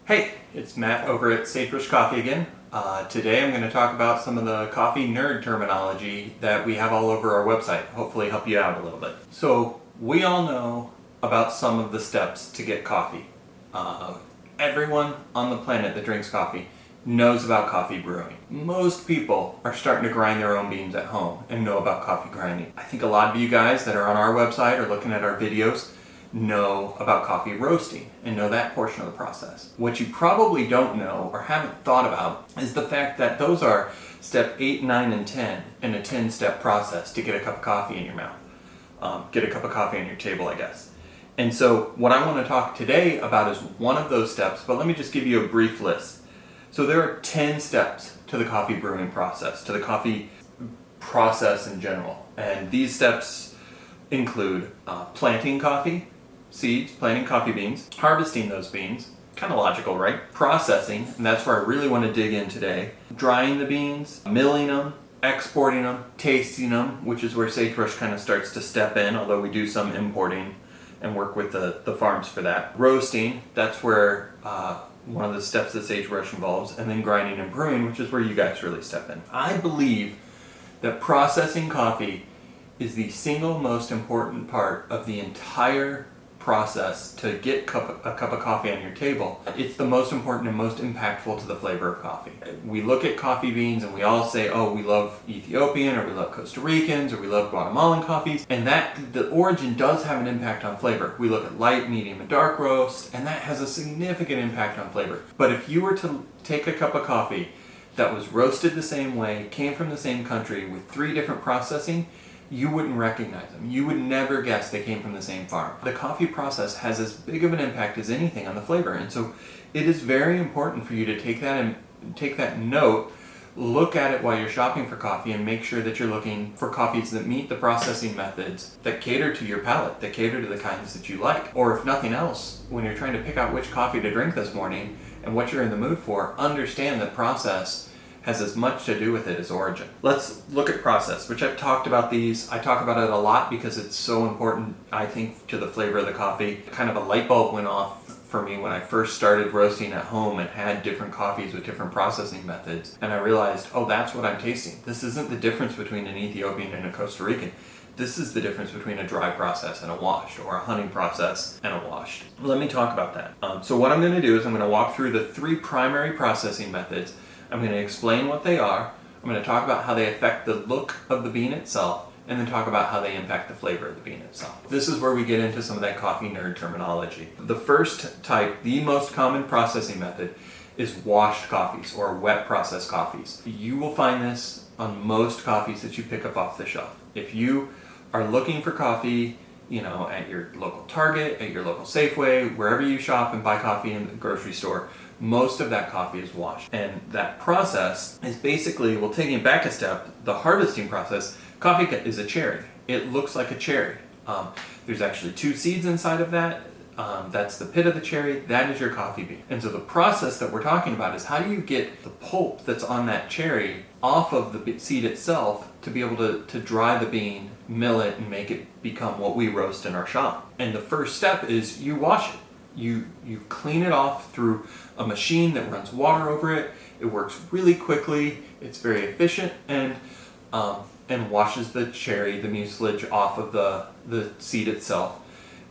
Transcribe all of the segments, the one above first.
Hey, it's Matt over at Sagebrush Coffee again. Today I'm going to talk about some of the coffee nerd terminology that we have all over our website, hopefully help you out a little bit. So we all know about some of the steps to get coffee. Everyone on the planet that drinks coffee knows about coffee brewing. Most people are starting to grind their own beans at home and know about coffee grinding. I think a lot of you guys that are on our website or looking at our videos know about coffee roasting and know that portion of the process. What you probably don't know or haven't thought about is the fact that those are step 8, 9, and 10 in a 10-step process to get a cup of coffee in your mouth. Get a cup of coffee on your table, I guess. And so what I want to talk today about is one of those steps, but let me just give you a brief list. So there are 10 steps to the coffee brewing process, to the coffee process in general. And these steps include planting coffee seeds, planting coffee beans, harvesting those beans, kind of logical, right? Processing, and that's where I really want to dig in today. Drying the beans, milling them, exporting them, tasting them, which is where Sagebrush kind of starts to step in, although we do some importing and work with the farms for that. Roasting, that's where one of the steps that Sagebrush involves, and then grinding and brewing, which is where you guys really step in. I believe that processing coffee is the single most important part of the entire process to get a cup of coffee on your table. It's the most important and most impactful to the flavor of coffee. We look at coffee beans and we all say, oh, we love Ethiopian, or we love Costa Ricans, or we love Guatemalan coffees, and that the origin does have an impact on flavor. We look at light, medium, and dark roast, and that has a significant impact on flavor. But if you were to take a cup of coffee that was roasted the same way, came from the same country with 3 different processing, you wouldn't recognize them. You would never guess they came from the same farm. The coffee process has as big of an impact as anything on the flavor, and so it is very important for you to take that note, look at it while you're shopping for coffee, and make sure that you're looking for coffees that meet the processing methods that cater to your palate, that cater to the kinds that you like. Or if nothing else, when you're trying to pick out which coffee to drink this morning and what you're in the mood for, understand that process has as much to do with it as origin. Let's look at process, which I've talked about these. I talk about it a lot because it's so important, I think, to the flavor of the coffee. Kind of a light bulb went off for me when I first started roasting at home and had different coffees with different processing methods. And I realized, oh, that's what I'm tasting. This isn't the difference between an Ethiopian and a Costa Rican. This is the difference between a dry process and a washed, or a honey process and a washed. Let me talk about that. So what I'm going to do is I'm going to walk through the 3 primary processing methods. I'm going to explain what they are, I'm going to talk about how they affect the look of the bean itself, and then talk about how they impact the flavor of the bean itself. This is where we get into some of that coffee nerd terminology. The first type, the most common processing method, is washed coffees, or wet processed coffees. You will find this on most coffees that you pick up off the shelf. If you are looking for coffee, at your local Target, at your local Safeway, wherever you shop and buy coffee in the grocery store, most of that coffee is washed. And that process is basically, well, taking it back a step, the harvesting process, coffee is a cherry. It looks like a cherry. There's actually 2 seeds inside of that. That's the pit of the cherry. That is your coffee bean. And so the process that we're talking about is how do you get the pulp that's on that cherry off of the seed itself to be able to dry the bean, mill it, and make it become what we roast in our shop. And the first step is you wash it. You clean it off through a machine that runs water over it. It works really quickly. It's very efficient and washes the cherry, the mucilage, off of the seed itself,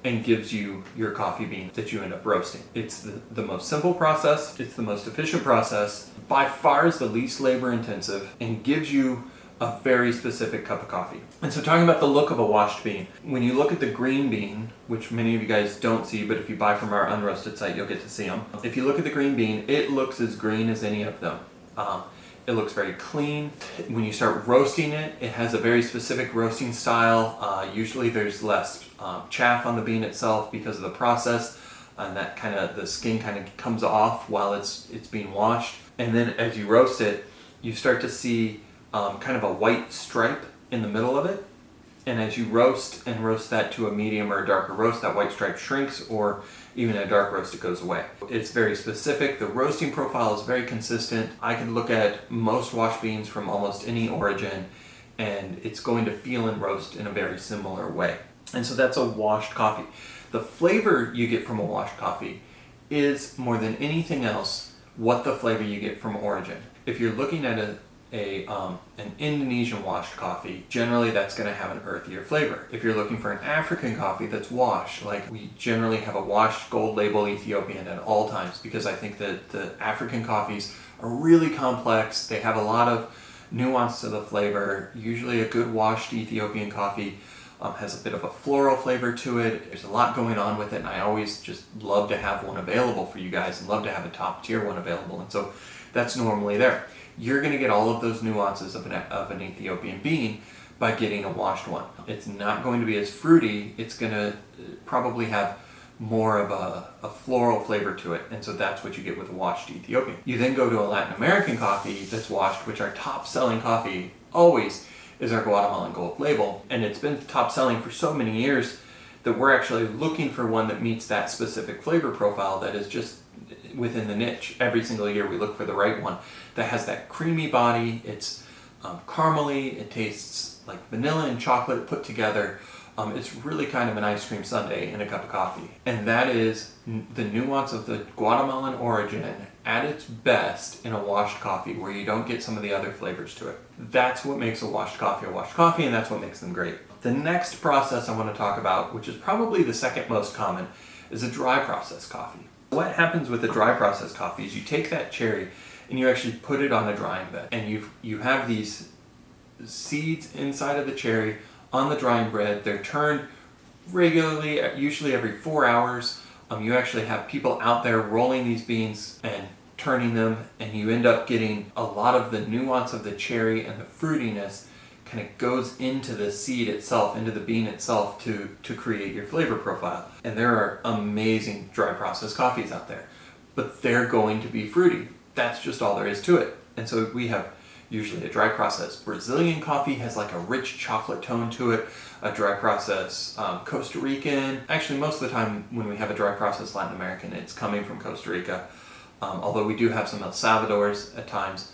and gives you your coffee bean that you end up roasting. It's the most simple process. It's the most efficient process. By far is the least labor intensive, and gives you a very specific cup of coffee. And so talking about the look of a washed bean, when you look at the green bean, which many of you guys don't see, but if you buy from our unroasted site, you'll get to see them. If you look at the green bean, it looks as green as any of them. It looks very clean. When you start roasting it, it has a very specific roasting style. Usually there's less chaff on the bean itself because of the process, and that the skin kind of comes off while it's being washed. And then as you roast it, you start to see kind of a white stripe in the middle of it. And as you roast that to a medium or a darker roast, that white stripe shrinks, or even a dark roast, it goes away. It's very specific. The roasting profile is very consistent. I can look at most washed beans from almost any origin, and it's going to feel and roast in a very similar way. And so that's a washed coffee. The flavor you get from a washed coffee is, more than anything else, what the flavor you get from origin. If you're looking at an Indonesian washed coffee, generally that's going to have an earthier flavor. If you're looking for an African coffee that's washed, like we generally have a washed gold label Ethiopian at all times, because I think that the African coffees are really complex. They have a lot of nuance to the flavor. Usually a good washed Ethiopian coffee has a bit of a floral flavor to it. There's a lot going on with it, and I always just love to have one available for you guys and love to have a top tier one available, and so that's normally there. You're going to get all of those nuances of an Ethiopian bean by getting a washed one. It's not going to be as fruity. It's going to probably have more of a floral flavor to it, and so that's what you get with a washed Ethiopian. You then go to a Latin American coffee that's washed, which our top selling coffee always is our Guatemalan Gold Label, and it's been top selling for so many years that we're actually looking for one that meets that specific flavor profile that is just within the niche. Every single year we look for the right one that has that creamy body. It's caramely, it tastes like vanilla and chocolate put together. It's really kind of an ice cream sundae in a cup of coffee. And that is the nuance of the Guatemalan origin at its best in a washed coffee, where you don't get some of the other flavors to it. That's what makes a washed coffee, and that's what makes them great. The next process I want to talk about, which is probably the second most common, is a dry process coffee. What happens with a dry process coffee is you take that cherry and you actually put it on a drying bed, and you have these seeds inside of the cherry on the drying bed. They're turned regularly, usually every 4 hours. You actually have people out there rolling these beans and turning them, and you end up getting a lot of the nuance of the cherry, and the fruitiness kind of goes into the seed itself, into the bean itself, to create your flavor profile. And there are amazing dry process coffees out there, but they're going to be fruity. That's just all there is to it. And so we have usually a dry process Brazilian coffee has like a rich chocolate tone to it. A dry process Costa Rican. Actually, most of the time when we have a dry process Latin American, it's coming from Costa Rica. Although we do have some El Salvador's at times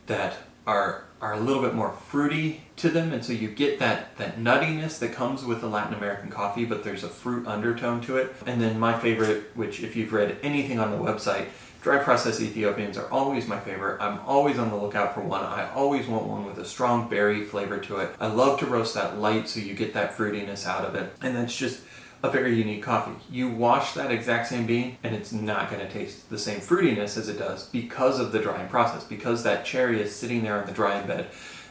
that are a little bit more fruity to them, and so you get that nuttiness that comes with the Latin American coffee, but there's a fruit undertone to it. And then my favorite, which if you've read anything on the website, dry process Ethiopians are always my favorite. I'm always on the lookout for one. I always want one with a strong berry flavor to it. I love to roast that light so you get that fruitiness out of it, and that's just a very unique coffee. You wash that exact same bean and it's not going to taste the same fruitiness as it does because of the drying process, because that cherry is sitting there on the drying bed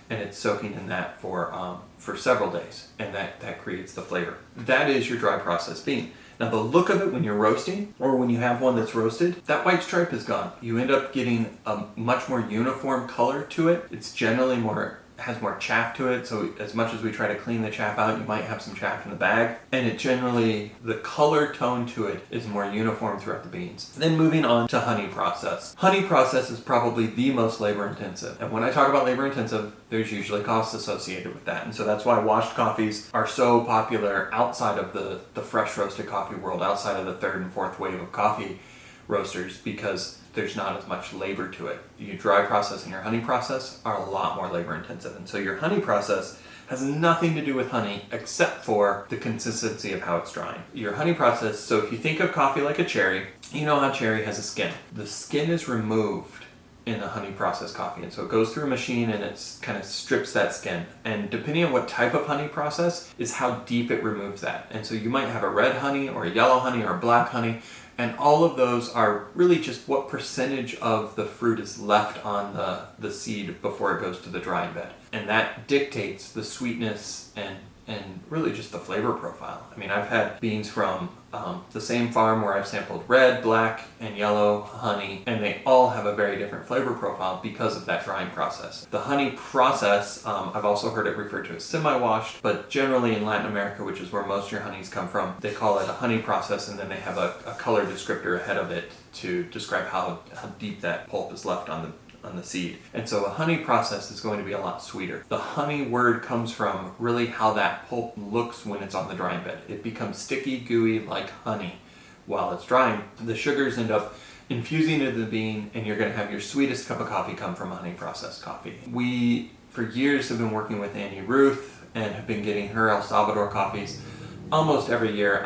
and it's soaking in that for several days, and that creates the flavor. That is your dry process bean. Now the look of it when you're roasting, or when you have one that's roasted, that white stripe is gone. You end up getting a much more uniform color to it. It's generally has more chaff to it, so as much as we try to clean the chaff out, you might have some chaff in the bag, and it generally, the color tone to it is more uniform throughout the beans. Then moving on to honey process. Honey process is probably the most labor intensive, and when I talk about labor intensive, there's usually costs associated with that, and so that's why washed coffees are so popular outside of the fresh roasted coffee world, outside of the third and fourth wave of coffee roasters, because there's not as much labor to it. Your dry process and your honey process are a lot more labor intensive. And so your honey process has nothing to do with honey except for the consistency of how it's drying. Your honey process, so if you think of coffee like a cherry, you know how cherry has a skin. The skin is removed in a honey process coffee, and so it goes through a machine and it's kind of strips that skin, and depending on what type of honey process is how deep it removes that. And so you might have a red honey or a yellow honey or a black honey, and all of those are really just what percentage of the fruit is left on the seed before it goes to the drying bed. And that dictates the sweetness and really just the flavor profile. I mean, I've had beans from the same farm where I've sampled red, black, and yellow honey, and they all have a very different flavor profile because of that drying process. The honey process, I've also heard it referred to as semi-washed, but generally in Latin America, which is where most of your honeys come from, they call it a honey process, and then they have a color descriptor ahead of it to describe how deep that pulp is left on the seed. And so a honey process is going to be a lot sweeter. The honey word comes from really how that pulp looks when it's on the drying bed. It becomes sticky, gooey like honey while it's drying. The sugars end up infusing into the bean, and you're going to have your sweetest cup of coffee come from a honey processed coffee. We, for years, have been working with Annie Ruth and have been getting her El Salvador coffees almost every year.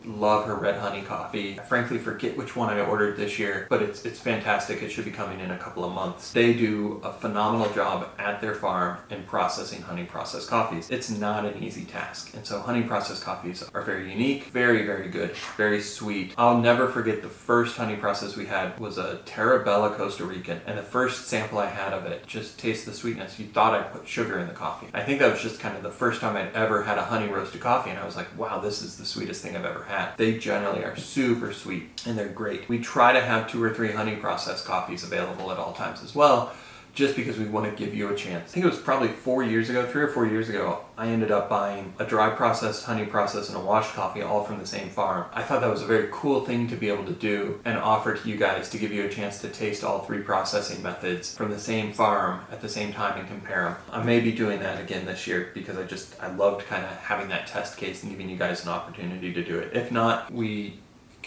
love her red honey coffee. I frankly forget which one I ordered this year, but it's fantastic. It should be coming in a couple of months. They do a phenomenal job at their farm in processing honey processed coffees. It's not an easy task. And so honey processed coffees are very unique, very, very good, very sweet. I'll never forget the first honey process we had was a Terra Costa Rican. And the first sample I had of it just tasted the sweetness. You thought I put sugar in the coffee. I think that was just kind of the first time I'd ever had a honey roasted coffee, and I was like, wow, this is the sweetest thing I've ever had. They generally are super sweet and they're great. We try to have 2 or 3 honey processed coffees available at all times as well, just because we want to give you a chance. I think it was probably 4 years ago, 3 or 4 years ago, I ended up buying a dry processed, honey processed, and a washed coffee all from the same farm. I thought that was a very cool thing to be able to do and offer to you guys, to give you a chance to taste all 3 processing methods from the same farm at the same time and compare them. I may be doing that again this year because I loved kind of having that test case and giving you guys an opportunity to do it. If not, we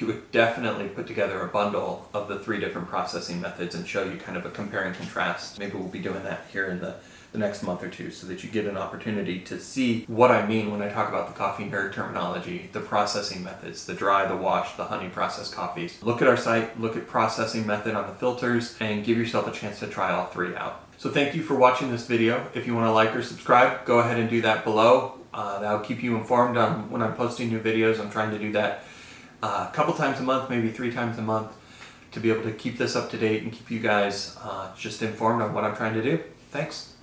would definitely put together a bundle of the 3 different processing methods and show you kind of a compare and contrast. Maybe we'll be doing that here in the next month or 2 so that you get an opportunity to see what I mean when I talk about the coffee nerd terminology, the processing methods, the dry, the wash, the honey processed coffees. Look at our site, look at processing method on the filters, and give yourself a chance to try all 3 out. So thank you for watching this video. If you want to like or subscribe, go ahead and do that below. That'll keep you informed on when I'm posting new videos. I'm trying to do that a couple times a month, maybe 3 times a month, to be able to keep this up to date and keep you guys just informed on what I'm trying to do. Thanks.